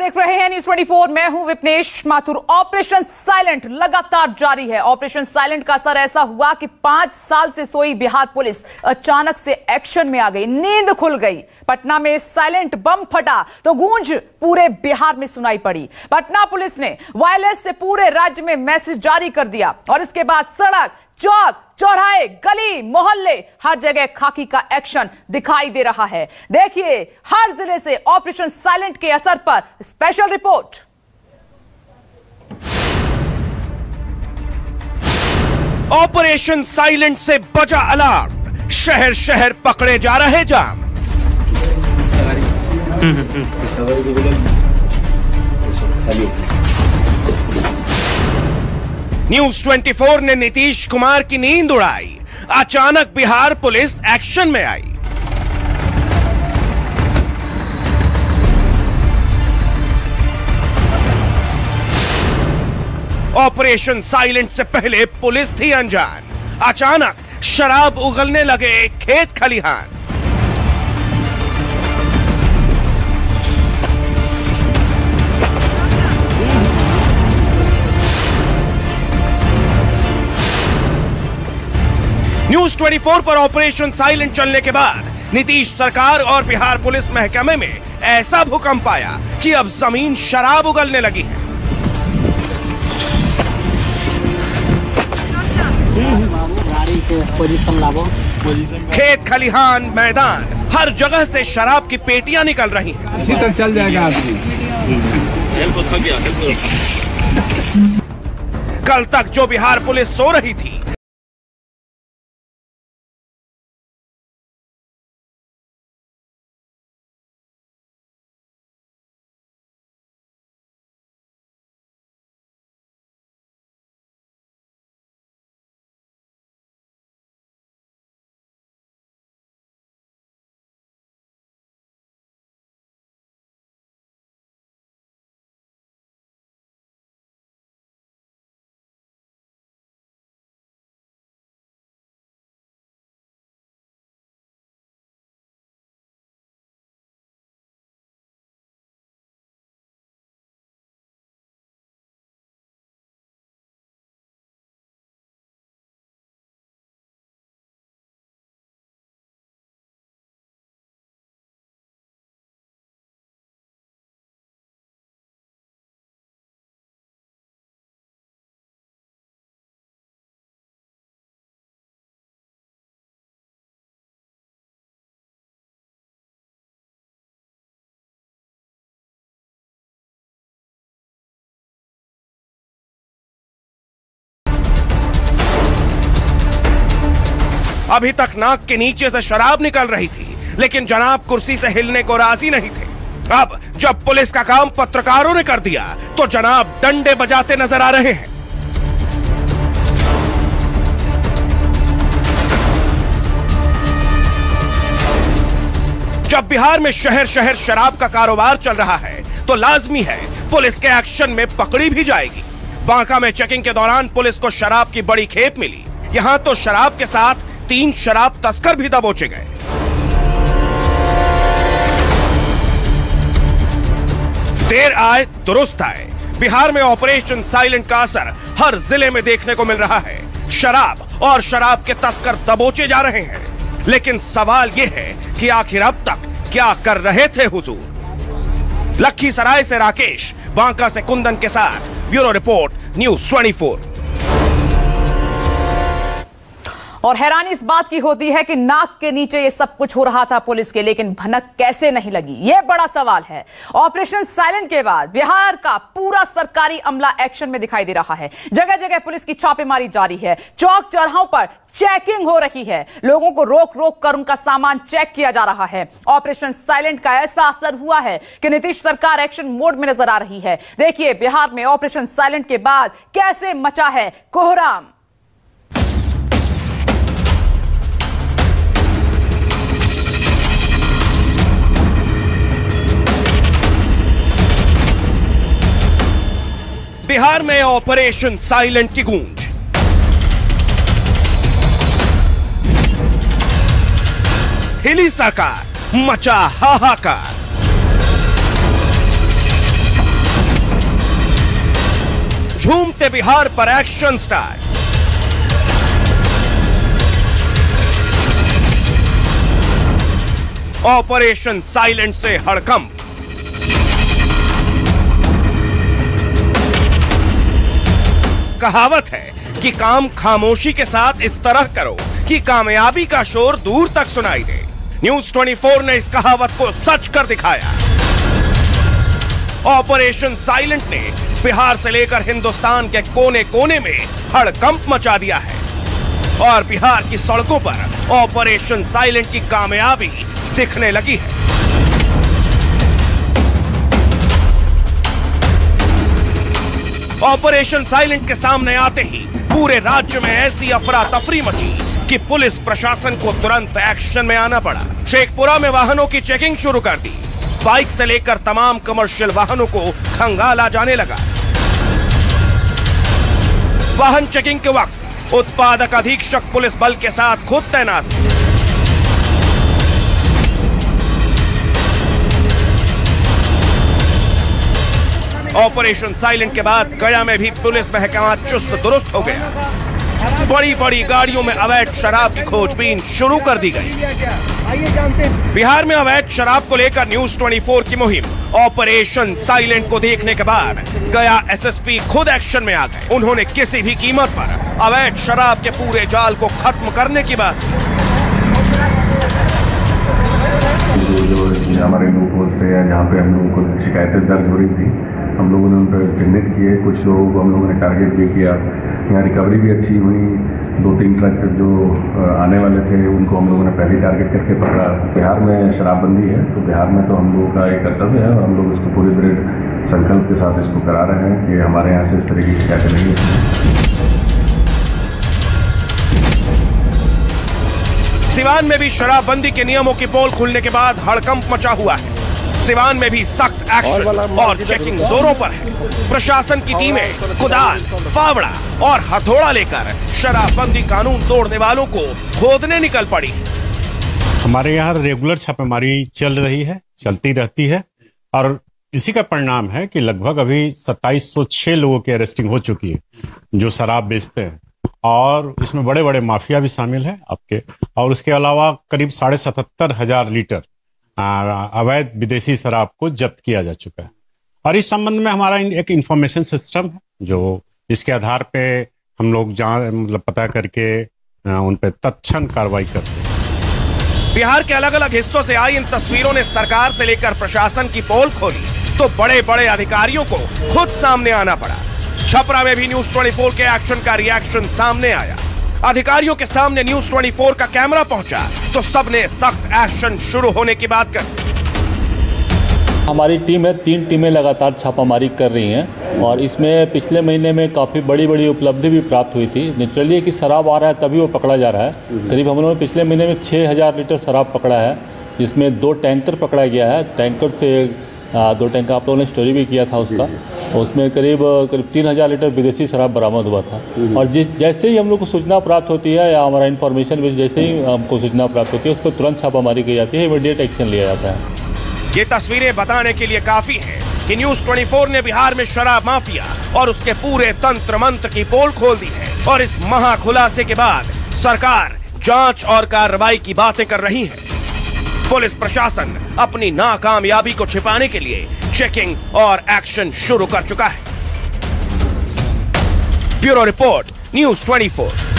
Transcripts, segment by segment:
देख रहे हैं न्यूज़ 24। मैं हूं विपनेश माथुर। ऑपरेशन साइलेंट लगातार जारी है। ऑपरेशन साइलेंट का असर ऐसा हुआ कि 5 साल से सोई बिहार पुलिस अचानक से एक्शन में आ गई, नींद खुल गई। पटना में साइलेंट बम फटा तो गूंज पूरे बिहार में सुनाई पड़ी। पटना पुलिस ने वायरलेस से पूरे राज्य में मैसेज जारी कर दिया और इसके बाद सड़क, चौक, चौराहे, गली, मोहल्ले, हर जगह खाकी का एक्शन दिखाई दे रहा है। देखिए हर जिले से ऑपरेशन साइलेंट के असर पर स्पेशल रिपोर्ट। ऑपरेशन साइलेंट से बजा अलार्म, शहर शहर पकड़े जा रहे जाम। न्यूज़ 24 ने नीतीश कुमार की नींद उड़ाई। अचानक बिहार पुलिस एक्शन में आई। ऑपरेशन साइलेंट से पहले पुलिस थी अनजान। अचानक शराब उगलने लगे खेत खलिहान। न्यूज़ 24 पर ऑपरेशन साइलेंट चलने के बाद नीतीश सरकार और बिहार पुलिस महकमे में ऐसा भूकंप आया कि अब जमीन शराब उगलने लगी है। खेत खलिहान, मैदान, हर जगह से शराब की पेटियां निकल रही हैं। इसी तक चल जाएगा आदमी। कल तक जो बिहार पुलिस सो रही थी, अभी तक नाक के नीचे से शराब निकल रही थी, लेकिन जनाब कुर्सी से हिलने को राजी नहीं थे। अब जब पुलिस का काम पत्रकारों ने कर दिया तो जनाब डंडे बजाते नजर आ रहे हैं। जब बिहार में शहर शहर शराब का कारोबार चल रहा है तो लाजमी है पुलिस के एक्शन में पकड़ी भी जाएगी। बांका में चेकिंग के दौरान पुलिस को शराब की बड़ी खेप मिली। यहां तो शराब के साथ 3 शराब तस्कर भी दबोचे गए। देर आए दुरुस्त आए। बिहार में ऑपरेशन साइलेंट का असर हर जिले में देखने को मिल रहा है। शराब और शराब के तस्कर दबोचे जा रहे हैं। लेकिन सवाल यह है कि आखिर अब तक क्या कर रहे थे हुजूर। लखीसराय से राकेश, बांका से कुंदन के साथ ब्यूरो रिपोर्ट, न्यूज़ 24। और हैरानी इस बात की होती है कि नाक के नीचे ये सब कुछ हो रहा था पुलिस के, लेकिन भनक कैसे नहीं लगी, ये बड़ा सवाल है। ऑपरेशन साइलेंट के बाद बिहार का पूरा सरकारी अमला एक्शन में दिखाई दे रहा है। जगह जगह पुलिस की छापेमारी जारी है। चौक चौराहों पर चेकिंग हो रही है। लोगों को रोक रोक कर उनका सामान चेक किया जा रहा है। ऑपरेशन साइलेंट का ऐसा असर हुआ है कि नीतीश सरकार एक्शन मोड में नजर आ रही है। देखिए बिहार में ऑपरेशन साइलेंट के बाद कैसे मचा है कोहराम। बिहार में ऑपरेशन साइलेंट की गूंज। हिली सरकार, मचा हाहाकार। झूमते बिहार पर एक्शन स्टार्ट। ऑपरेशन साइलेंट से हड़कंप। कहावत है कि काम खामोशी के साथ इस तरह करो कि कामयाबी का शोर दूर तक सुनाई दे। न्यूज 24 ने इस कहावत को सच कर दिखाया। ऑपरेशन साइलेंट ने बिहार से लेकर हिंदुस्तान के कोने कोने में हड़कंप मचा दिया है और बिहार की सड़कों पर ऑपरेशन साइलेंट की कामयाबी दिखने लगी है। ऑपरेशन साइलेंट के सामने आते ही पूरे राज्य में ऐसी अफरा तफरी मची कि पुलिस प्रशासन को तुरंत एक्शन में आना पड़ा। शेखपुरा में वाहनों की चेकिंग शुरू कर दी। बाइक से लेकर तमाम कमर्शियल वाहनों को खंगाला जाने लगा। वाहन चेकिंग के वक्त उत्पादक अधीक्षक पुलिस बल के साथ खुद तैनात। ऑपरेशन साइलेंट के बाद गया में भी पुलिस महकमा चुस्त दुरुस्त हो गया। बड़ी बड़ी गाड़ियों में अवैध शराब की खोजबीन शुरू कर दी गई। बिहार में अवैध शराब को लेकर न्यूज 24 की मुहिम ऑपरेशन साइलेंट को देखने के बाद गया एसएसपी खुद एक्शन में आ गए। उन्होंने किसी भी कीमत पर अवैध शराब के पूरे जाल को खत्म करने की बात। हमारे लोगों से जहाँ पे हम लोगों को शिकायतें दर्ज हो रही थी, हम लोगों ने उन पर चिन्हित किए। कुछ लोगों को हम लोगों ने टारगेट भी किया। यहाँ रिकवरी भी अच्छी हुई। 2-3 ट्रक जो आने वाले थे उनको हम लोगों ने पहले टारगेट करके पकड़ा। बिहार में शराबबंदी है, तो बिहार में तो हम लोगों का एक कर्तव्य है और हम लोग इसको पूरे दृढ़ संकल्प के साथ इसको करा रहे हैं कि हमारे यहाँ से इस तरह की शिकायतें नहीं होती। सिवान में भी शराबबंदी के नियमों की पोल खुलने के बाद हड़कंप मचा हुआ है। सिवान में भी सख्त एक्शन और चेकिंग जोरों पर है। प्रशासन की टीमें कुदाल, फावड़ा और हथौड़ा लेकर शराबबंदी कानून तोड़ने वालों को खोदने निकल पड़ी। हमारे यहाँ रेगुलर छापेमारी चल रही है, चलती रहती है और इसी का परिणाम है कि लगभग अभी 2706 लोगों की अरेस्टिंग हो चुकी है जो शराब बेचते हैं और इसमें बड़े बड़े माफिया भी शामिल है आपके। और उसके अलावा करीब 77,500 लीटर अवैध विदेशी शराब को जब्त किया जा चुका है। और इस संबंध में हमारा एक इंफॉर्मेशन सिस्टम है जो इसके आधार पे हम लोग पता करके उन पे तत्क्षण कार्रवाई करते हैं। बिहार के अलग अलग हिस्सों से आई इन तस्वीरों ने सरकार से लेकर प्रशासन की पोल खोली तो बड़े बड़े अधिकारियों को खुद सामने आना पड़ा। छपरा में भी न्यूज 24 के एक्शन का रिएक्शन सामने आया। अधिकारियों के सामने न्यूज 24 का कैमरा पहुंचा तो सबने सख्त एक्शन शुरू होने की बात कर। हमारी टीम है, 3 टीमें लगातार छापामारी कर रही हैं और इसमें पिछले महीने में काफ़ी बड़ी बड़ी उपलब्धि भी प्राप्त हुई थी। नेचुरली कि शराब आ रहा है तभी वो पकड़ा जा रहा है। करीब हम लोगों ने पिछले महीने में 6000 लीटर शराब पकड़ा है, जिसमें 2 टैंकर पकड़ा गया है। टैंकर से 2 टैंकर आप लोगों ने स्टोरी भी किया था उसका, उसमें करीब 3000 लीटर विदेशी शराब बरामद हुआ था। और जैसे ही हम लोग को सूचना प्राप्त होती है या हमारा इन्फॉर्मेशन बेस जैसे ही हमको सूचना प्राप्त होती है उस पर तुरंत छापामारी की जाती है, इमीडिएट एक्शन लिया जाता है। ये तस्वीरें बताने के लिए काफी है कि न्यूज 24 ने बिहार में शराब माफिया और उसके पूरे तंत्र मंत्र की पोल खोल दी है और इस महा खुलासे के बाद सरकार जांच और कार्रवाई की बातें कर रही है। पुलिस प्रशासन अपनी नाकामयाबी को छिपाने के लिए चेकिंग और एक्शन शुरू कर चुका है। Bureau report, news 24।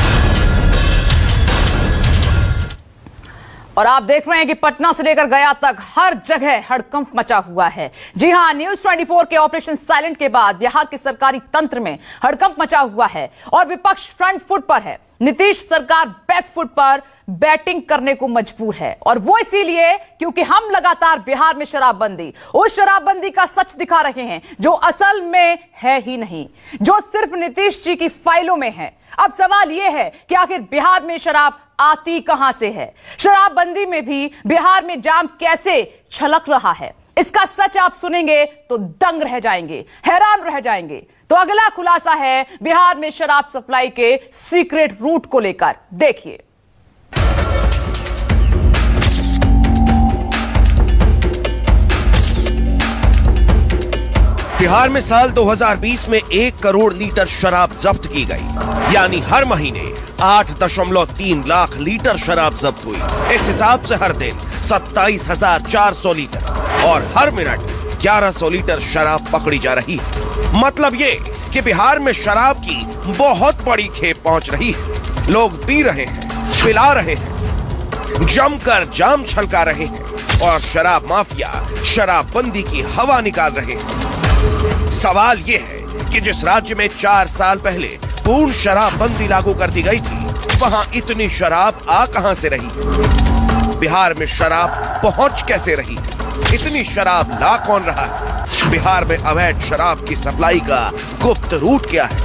और आप देख रहे हैं कि पटना से लेकर गया तक हर जगह हड़कंप मचा हुआ है। जी हां, न्यूज 24 के ऑपरेशन साइलेंट के बाद बिहार के सरकारी तंत्र में हड़कंप मचा हुआ है और विपक्ष फ्रंट फुट पर है। नीतीश सरकार बैक फुट पर बैटिंग करने को मजबूर है और वो इसीलिए क्योंकि हम लगातार बिहार में शराबबंदी, उस शराबबंदी का सच दिखा रहे हैं जो असल में है ही नहीं, जो सिर्फ नीतीश जी की फाइलों में है। अब सवाल यह है कि आखिर बिहार में शराब आती कहां से है? शराबबंदी में भी बिहार में जाम कैसे छलक रहा है? इसका सच आप सुनेंगे तो दंग रह जाएंगे, हैरान रह जाएंगे। तो अगला खुलासा है बिहार में शराब सप्लाई के सीक्रेट रूट को लेकर। देखिए, बिहार में साल 2020 में 1 करोड़ लीटर शराब जब्त की गई, यानी हर महीने 8.3 लाख लीटर शराब जब्त हुई। इस हिसाब से हर दिन 27,400 लीटर और हर मिनट 1100 लीटर शराब पकड़ी जा रही है। मतलब ये कि बिहार में शराब की बहुत बड़ी खेप पहुंच रही है। लोग पी रहे हैं, पिला रहे हैं, जमकर जाम छलका रहे हैं और शराब माफिया शराबबंदी की हवा निकाल रहे हैं। सवाल ये है कि जिस राज्य में 4 साल पहले पूर्ण शराबबंदी लागू कर दी गई थी, वहां इतनी शराब आ कहां से रही? बिहार में शराब पहुंच कैसे रही? इतनी शराब ला कौन रहा है? बिहार में अवैध शराब की सप्लाई का गुप्त रूट क्या है?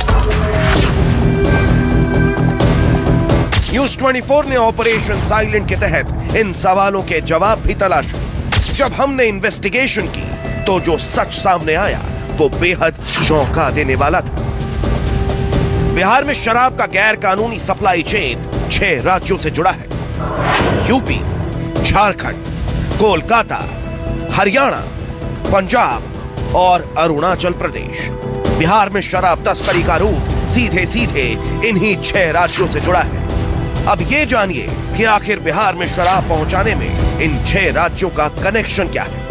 न्यूज 24 ने ऑपरेशन साइलेंट के तहत इन सवालों के जवाब भी तलाशे। जब हमने इन्वेस्टिगेशन की तो जो सच सामने आया वो बेहद चौंका देने वाला था। बिहार में शराब का गैर कानूनी सप्लाई चेन 6 राज्यों से जुड़ा है। यूपी, झारखंड, कोलकाता, हरियाणा, पंजाब और अरुणाचल प्रदेश। बिहार में शराब तस्करी का रूट सीधे सीधे इन्हीं 6 राज्यों से जुड़ा है। अब ये जानिए कि आखिर बिहार में शराब पहुंचाने में इन 6 राज्यों का कनेक्शन क्या है।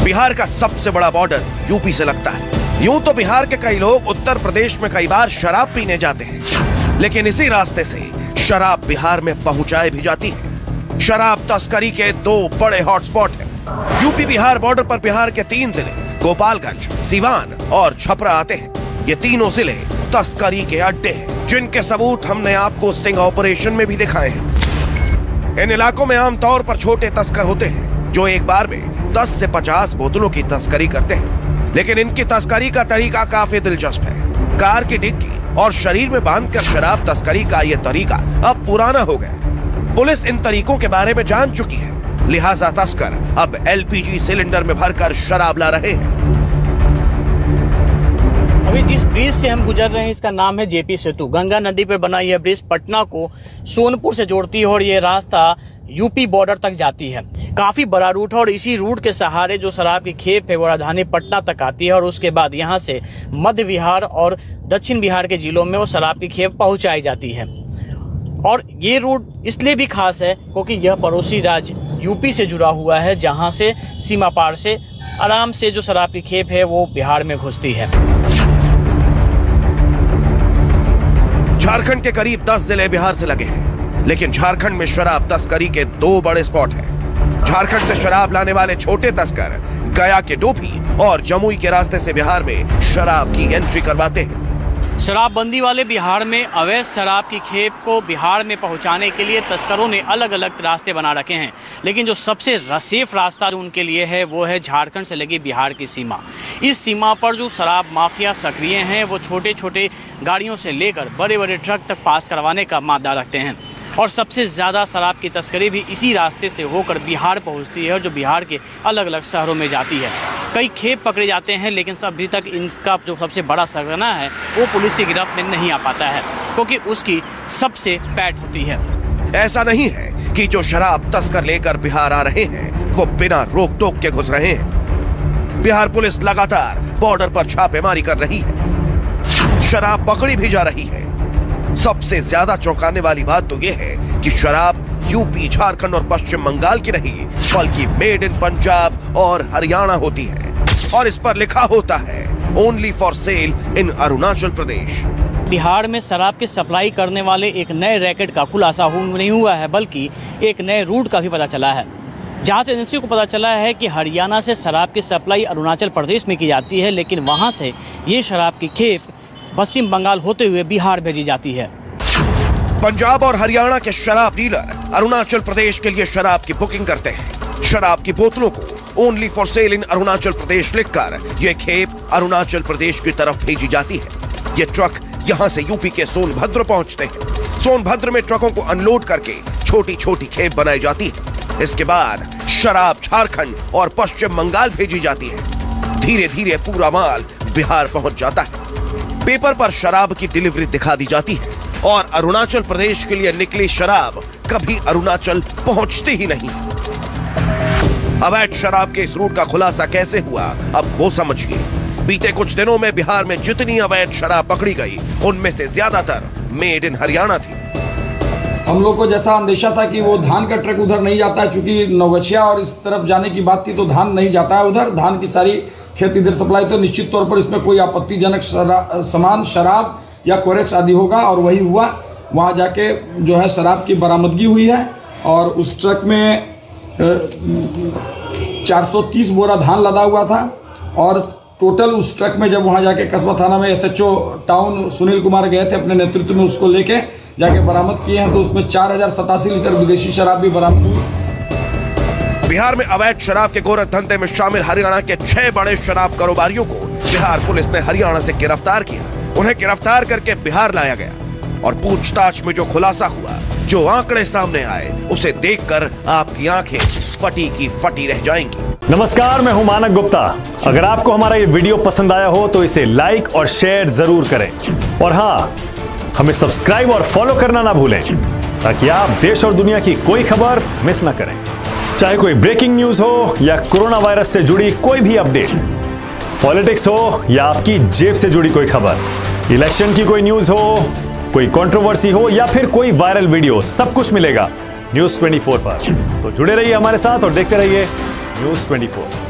बिहार का सबसे बड़ा बॉर्डर यूपी से लगता है। यूं तो बिहार के कई लोग उत्तर प्रदेश में कई बार शराब पीने जाते हैं, लेकिन इसी रास्ते से शराब बिहार में पहुंचाई भी जाती है। शराब तस्करी के 2 बड़े हॉटस्पॉट हैं। यूपी बिहार बॉर्डर पर बिहार के 3 जिले गोपालगंज, सीवान और छपरा आते हैं। ये तीनों जिले तस्करी के अड्डे हैं, जिनके सबूत हमने आपको स्टिंग ऑपरेशन में भी दिखाए हैं। इन इलाकों में आमतौर पर छोटे तस्कर होते हैं जो एक बार में 10 से 50 बोतलों की तस्करी करते हैं, लेकिन इनकी तस्करी का तरीका काफी दिलचस्प है। कार की डिक्की और शरीर में बांधकर शराब तस्करी का यह तरीका अब पुराना हो गया। पुलिस इन तरीकों के बारे में जान चुकी है, लिहाजा तस्कर अब LPG सिलेंडर में भरकर शराब ला रहे हैं। अभी जिस ब्रिज से हम गुजर रहे हैं इसका नाम है जेपी सेतु। गंगा नदी पर बना यह ब्रिज पटना को सोनपुर से जोड़ती है और ये रास्ता यूपी बॉर्डर तक जाती है। काफी बड़ा रूट है और इसी रूट के सहारे जो शराब की खेप है वो राजधानी पटना तक आती है और उसके बाद यहाँ से मध्य बिहार और दक्षिण बिहार के जिलों में वो शराब की खेप पहुंचाई जाती है। और ये रूट इसलिए भी खास है क्योंकि यह पड़ोसी राज्य यूपी से जुड़ा हुआ है, जहाँ से सीमा पार से आराम से जो शराब की खेप है वो बिहार में घुसती है। झारखंड के करीब 10 जिले बिहार से लगे हैं, लेकिन झारखंड में शराब तस्करी के 2 बड़े स्पॉट हैं। झारखंड से शराब लाने वाले छोटे तस्कर गया के डोभी और जमुई के रास्ते से बिहार में शराब की एंट्री करवाते हैं। शराबबंदी वाले बिहार में अवैध शराब की खेप को बिहार में पहुंचाने के लिए तस्करों ने अलग अलग रास्ते बना रखे हैं, लेकिन जो सबसे सेफ रास्ता जो उनके लिए है वो है झारखंड से लगी बिहार की सीमा। इस सीमा पर जो शराब माफिया सक्रिय हैं वो छोटे छोटे गाड़ियों से लेकर बड़े बड़े ट्रक तक पास करवाने का मादा रखते हैं और सबसे ज़्यादा शराब की तस्करी भी इसी रास्ते से होकर बिहार पहुंचती है, जो बिहार के अलग अलग शहरों में जाती है। कई खेप पकड़े जाते हैं, लेकिन अभी तक इनका जो सबसे बड़ा सरगना है वो पुलिस की गिरफ्त में नहीं आ पाता है, क्योंकि उसकी सबसे पैठ होती है। ऐसा नहीं है कि जो शराब तस्कर लेकर बिहार आ रहे हैं वो बिना रोक टोक के घुस रहे हैं। बिहार पुलिस लगातार बॉर्डर पर छापेमारी कर रही है, शराब पकड़ी भी जा रही है। सबसे ज्यादा चौंकाने वाली बात तो यह है कि शराब यूपी, झारखंड और पश्चिम बंगाल की नहीं, बल्कि मेड इन पंजाब और हरियाणा होती है और इस पर लिखा होता है ओनली फॉर सेल इन अरुणाचल प्रदेश। बिहार में शराब की सप्लाई करने वाले एक नए रैकेट का खुलासा नहीं हुआ है, बल्कि एक नए रूट का भी पता चला है। जांच एजेंसी को पता चला है कि हरियाणा से शराब की सप्लाई अरुणाचल प्रदेश में की जाती है, लेकिन वहां से ये शराब की खेप पश्चिम बंगाल होते हुए बिहार भेजी जाती है। पंजाब और हरियाणा के शराब डीलर अरुणाचल प्रदेश के लिए शराब की बुकिंग करते हैं। शराब की बोतलों को ओनली फॉर सेल इन अरुणाचल प्रदेश लिखकर यह खेप अरुणाचल प्रदेश की तरफ भेजी जाती है। ये ट्रक यहां से यूपी के सोनभद्र पहुंचते हैं। सोनभद्र में ट्रकों को अनलोड करके छोटी छोटी खेप बनाई जाती है। इसके बाद शराब झारखंड और पश्चिम बंगाल भेजी जाती है। धीरे धीरे पूरा माल बिहार पहुंच जाता है। पेपर पर शराब की डिलीवरी दिखा दी जाती है और अरुणाचल प्रदेश के लिए निकली शराब कभी अरुणाचल पहुंचती ही नहीं। अवैध शराब के इस रूट का खुलासा कैसे हुआ, अब वो समझिए। बीते कुछ दिनों में बिहार में जितनी अवैध शराब पकड़ी गई, उनमें से ज्यादातर मेड इन हरियाणा थी। हम लोग को जैसा अंदेशा था कि वो धान का ट्रक उधर नहीं जाता है, चूंकि नवगछिया और इस तरफ जाने की बात थी तो धान नहीं जाता है उधर, धान की सारी खेत इधर सप्लाई, तो निश्चित तौर पर इसमें कोई आपत्तिजनक सामान शराब या कोरेक्स आदि होगा, और वही हुआ। वहाँ जाके जो है शराब की बरामदगी हुई है, और उस ट्रक में 430 बोरा धान लदा हुआ था, और टोटल उस ट्रक में जब वहाँ जाके कस्बा थाना में SHO टाउन सुनील कुमार गए थे अपने नेतृत्व में, उसको लेके जाके बरामद किए हैं, तो उसमें 4087 लीटर विदेशी शराब भी बरामद हुई। बिहार में अवैध शराब के गोरख धंधे में शामिल हरियाणा के 6 बड़े शराब कारोबारियों को बिहार पुलिस ने हरियाणा से गिरफ्तार किया। उन्हें गिरफ्तार करके बिहार लाया गया, और पूछताछ में जो खुलासा हुआ, जो आंकड़े सामने आए, उसे देखकर आपकी आंखें फटी की फटी रह जाएंगी। नमस्कार, मैं हूं मानक गुप्ता। अगर आपको हमारा ये वीडियो पसंद आया हो तो इसे लाइक और शेयर जरूर करें, और हाँ, हमें सब्सक्राइब और फॉलो करना ना भूलें, ताकि आप देश और दुनिया की कोई खबर मिस ना करें। चाहे कोई ब्रेकिंग न्यूज हो या कोरोना वायरस से जुड़ी कोई भी अपडेट, पॉलिटिक्स हो या आपकी जेब से जुड़ी कोई खबर, इलेक्शन की कोई न्यूज हो, कोई कंट्रोवर्सी हो या फिर कोई वायरल वीडियो, सब कुछ मिलेगा News 24 पर। तो जुड़े रहिए हमारे साथ और देखते रहिए News 24।